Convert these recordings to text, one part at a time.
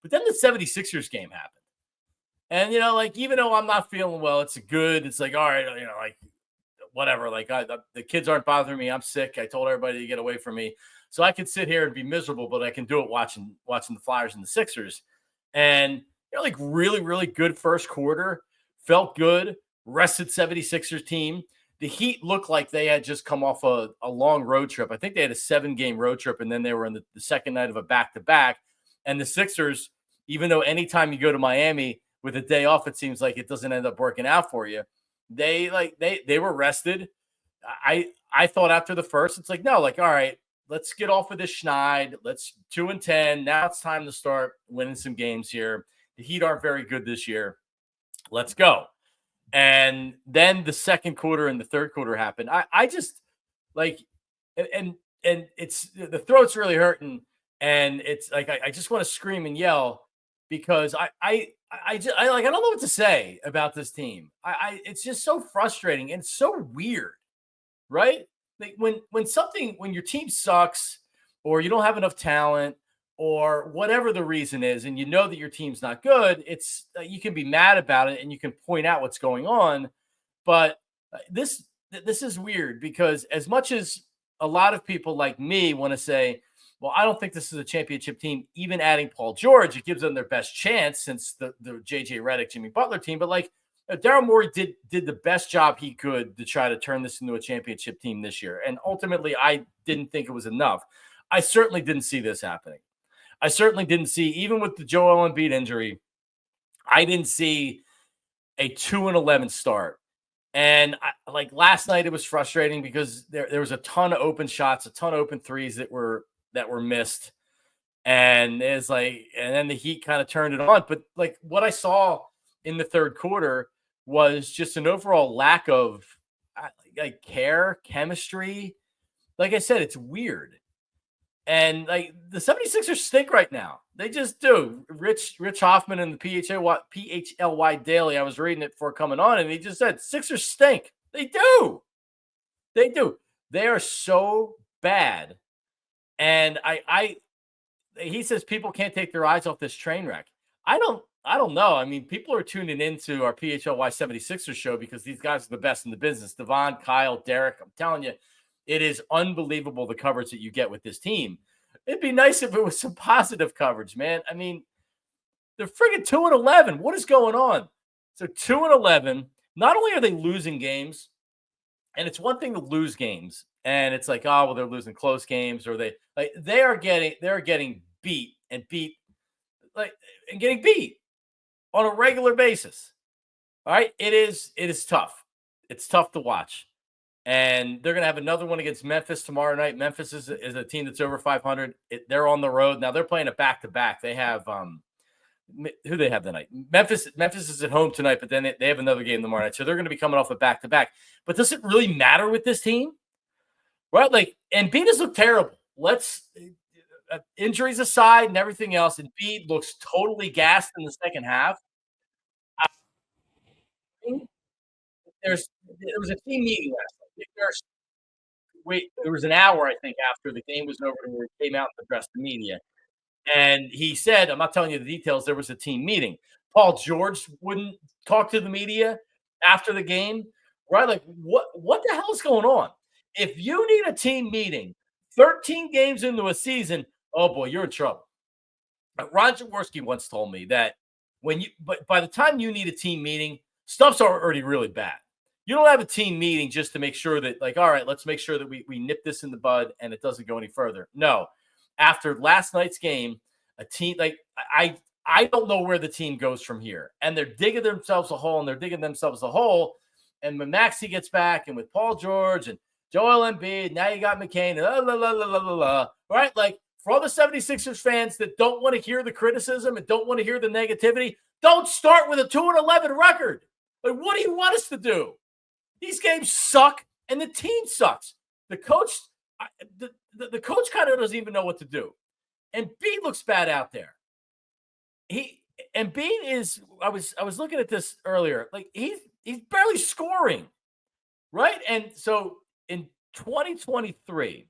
But then the 76ers game happened. And, like, even though I'm not feeling well, it's like, all right, like, whatever. Like, the kids aren't bothering me. I'm sick. I told everybody to get away from me. So I can sit here and be miserable, but I can do it watching the Flyers and the Sixers. And, like, really, really good first quarter. Felt good. Rested 76ers team. The Heat looked like they had just come off a long road trip. I think they had a 7-game road trip, and then they were in the second night of a back-to-back. And the Sixers, even though anytime you go to Miami with a day off, it seems like it doesn't end up working out for you. They were rested. I thought after the first, it's like, no, like, all right, let's get off of this schneid. Let's 2-10. Now it's time to start winning some games here. The Heat aren't very good this year. Let's go. And then the second quarter and the third quarter happened. I just like, and it's the throat's really hurting, and it's like I just want to scream and yell because I don't know what to say about this team. It's just so frustrating and so weird, right? Like when your team sucks or you don't have enough talent or whatever the reason is, and you know that your team's not good, it's you can be mad about it and you can point out what's going on. But this is weird because as much as a lot of people like me want to say, well, I don't think this is a championship team, even adding Paul George, it gives them their best chance since the JJ Redick, Jimmy Butler team. But like Daryl Morey did the best job he could to try to turn this into a championship team this year. And ultimately, I didn't think it was enough. I certainly didn't see this happening. I certainly didn't see, even with the Joel Embiid injury, I didn't see a 2-11 start. And like last night, it was frustrating because there was a ton of open shots, a ton of open threes that were missed. And it's like, and then the Heat kind of turned it on. But like what I saw in the third quarter was just an overall lack of like care, chemistry. Like I said, it's weird. And like the 76ers stink right now. They just do. Rich Hoffman in the PHLY Daily, I was reading it before coming on, and he just said, Sixers stink. They do. They do. They are so bad. And he says people can't take their eyes off this train wreck. I don't know. I mean, people are tuning into our PHLY 76ers show because these guys are the best in the business. Devon, Kyle, Derek, I'm telling you, it is unbelievable the coverage that you get with this team. It'd be nice if it was some positive coverage, man. I mean, they're friggin' 2-11. What is going on? So 2-11. Not only are they losing games, and it's one thing to lose games, and it's like, oh, well, they're losing close games, or they're getting beat and getting beat on a regular basis. All right, it is tough. It's tough to watch. And they're going to have another one against Memphis tomorrow night. Memphis is a team that's over 500. They're on the road. Now they're playing a back-to-back. They have who they have tonight? Memphis is at home tonight, but then they have another game tomorrow night. So they're going to be coming off a back-to-back. But does it really matter with this team? Right? Like, Embiid has looked terrible. Injuries aside and everything else, Embiid looks totally gassed in the second half. There was a team meeting last night. There was an hour, I think, after the game was over where he came out and addressed the media. And he said, I'm not telling you the details, there was a team meeting. Paul George wouldn't talk to the media after the game, right? Like, what the hell is going on? If you need a team meeting 13 games into a season, oh boy, you're in trouble. Ron Jaworski once told me that by the time you need a team meeting, stuff's already really bad. You don't have a team meeting just to make sure that, like, all right, let's make sure that we nip this in the bud and it doesn't go any further. No. After last night's game, a team like I don't know where the team goes from here. And they're digging themselves a hole. And when Maxey gets back and with Paul George and Joel Embiid, now you got McCain, right? Like, for all the 76ers fans that don't want to hear the criticism and don't want to hear the negativity, don't start with a 2-11 record. Like, what do you want us to do? These games suck, and the team sucks. The coach kind of doesn't even know what to do. Embiid looks bad out there. Embiid is. I was looking at this earlier. Like, he's barely scoring, right? And so in 2023,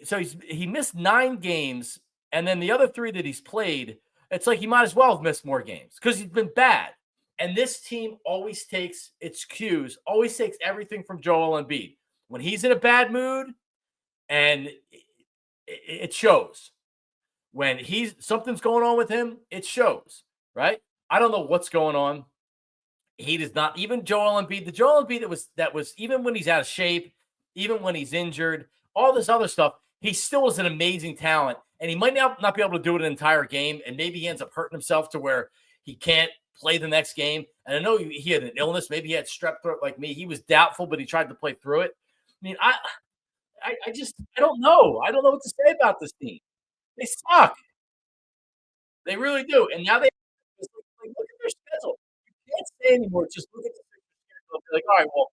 so he missed 9 games, and then the other 3 that he's played, It's like he might as well have missed more games because he's been bad. And this team always takes its cues, always takes everything from Joel Embiid. When he's in a bad mood, and it shows. When something's going on with him, it shows, right? I don't know what's going on. He does not, even Joel Embiid, the Joel Embiid that was even when he's out of shape, even when he's injured, all this other stuff, he still is an amazing talent. And he might not be able to do it an entire game. And maybe he ends up hurting himself to where he can't play the next game. And I know he had an illness. Maybe he had strep throat like me. He was doubtful, but he tried to play through it. I mean, I don't know. I don't know what to say about this team. They suck. They really do. And now look at their schedule. You can't say anymore. Just look at the schedule and be like, all right, well,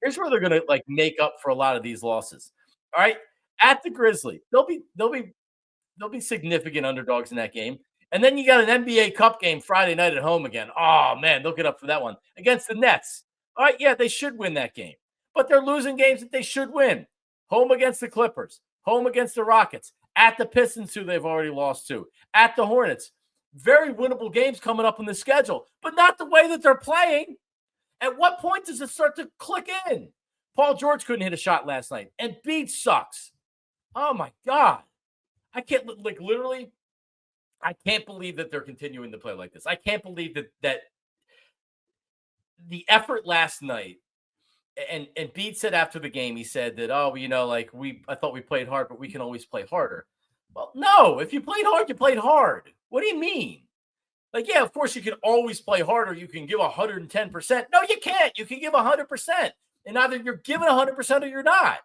here's where they're gonna like make up for a lot of these losses. All right. At the Grizzlies, they'll be significant underdogs in that game. And then you got an NBA Cup game Friday night at home again. Oh man, they'll get up for that one against the Nets. All right, yeah, they should win that game, but they're losing games that they should win. Home against the Clippers, home against the Rockets, at the Pistons, who they've already lost to, at the Hornets. Very winnable games coming up in the schedule, but not the way that they're playing. At what point does it start to click in? Paul George couldn't hit a shot last night, and Embiid sucks. Oh my God. I can't literally. I can't believe that they're continuing to play like this. I can't believe that the effort last night. And Beat said after the game, he said that, oh, I thought we played hard, but we can always play harder. Well, no, if you played hard, you played hard. What do you mean? Like, yeah, of course you can always play harder. You can give 110%. No, you can't. You can give 100%, and either you're giving 100% or you're not.